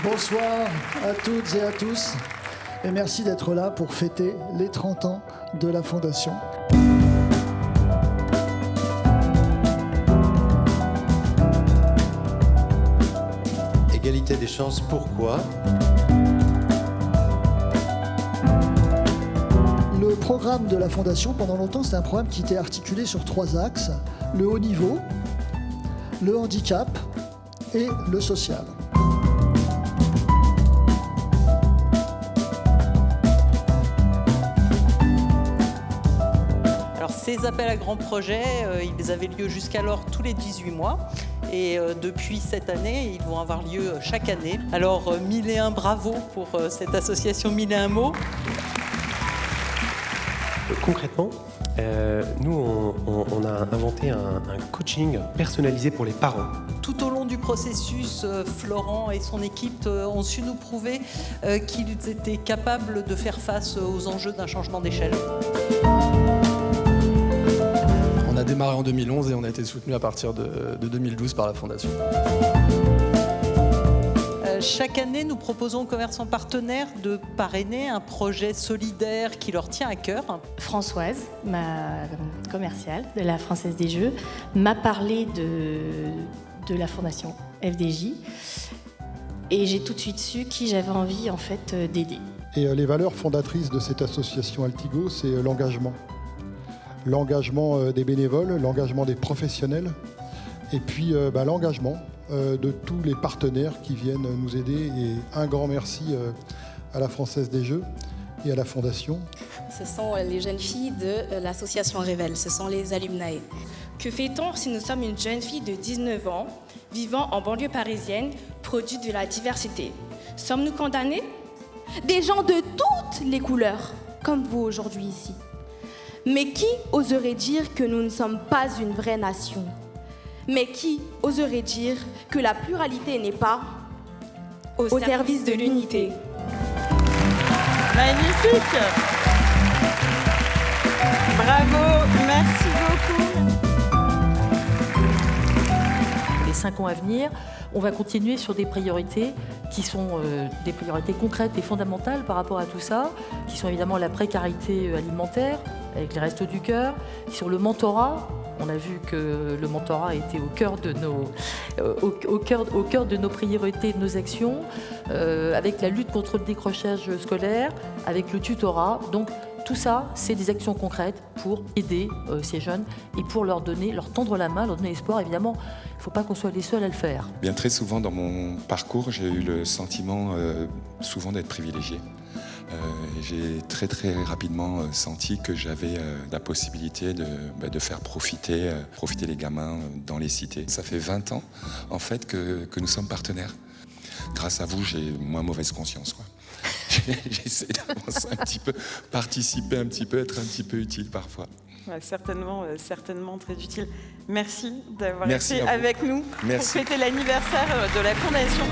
Bonsoir à toutes et à tous et merci d'être là pour fêter les 30 ans de la Fondation. Égalité des chances, pourquoi ? Le programme de la Fondation, pendant longtemps, c'était un programme qui était articulé sur 3 axes, le haut niveau, le handicap et le social. Alors ces appels à grands projets, ils avaient lieu jusqu'alors tous les 18 mois. Et depuis cette année, ils vont avoir lieu chaque année. Alors 1001 bravo pour cette association 1001 mots. Concrètement, nous, on a inventé un coaching personnalisé pour les parents. Tout au long du processus, Florent et son équipe ont su nous prouver qu'ils étaient capables de faire face aux enjeux d'un changement d'échelle. On a démarré en 2011 et on a été soutenu à partir de 2012 par la Fondation. Chaque année, nous proposons aux commerçants partenaires de parrainer un projet solidaire qui leur tient à cœur. Françoise, ma commerciale de la Française des Jeux, m'a parlé de la Fondation FDJ et j'ai tout de suite su qui j'avais envie en fait d'aider. Et les valeurs fondatrices de cette association Altigo, c'est l'engagement. L'engagement des bénévoles, l'engagement des professionnels et puis l'engagement de tous les partenaires qui viennent nous aider. Et un grand merci à la Française des Jeux et à la Fondation. Ce sont les jeunes filles de l'association Révèle, ce sont les alumni. Que fait-on si nous sommes une jeune fille de 19 ans, vivant en banlieue parisienne, produit de la diversité? Sommes-nous condamnés? Des gens de toutes les couleurs, comme vous aujourd'hui ici. Mais qui oserait dire que nous ne sommes pas une vraie nation? Mais qui oserait dire que la pluralité n'est pas au service de l'unité? Magnifique! Bravo, merci beaucoup. Les 5 ans à venir, on va continuer sur des priorités qui sont des priorités concrètes et fondamentales par rapport à tout ça, qui sont évidemment la précarité alimentaire, avec les Restos du Cœur, sur le mentorat. On a vu que le mentorat était au cœur de nos priorités, de nos actions, avec la lutte contre le décrochage scolaire, avec le tutorat. Donc tout ça, c'est des actions concrètes pour aider ces jeunes et pour leur tendre la main, leur donner espoir. Évidemment, il ne faut pas qu'on soit les seuls à le faire. Bien, très souvent dans mon parcours, j'ai eu le sentiment souvent d'être privilégié. J'ai très rapidement senti que j'avais la possibilité de faire profiter les gamins dans les cités. Ça fait 20 ans en fait que nous sommes partenaires. Grâce à vous, j'ai moins mauvaise conscience, quoi. J'essaie d'avancer un petit peu, participer un petit peu, être un petit peu utile parfois. Ouais, certainement très utile. Merci d'avoir été avec nous pour fêter l'anniversaire de la Fondation.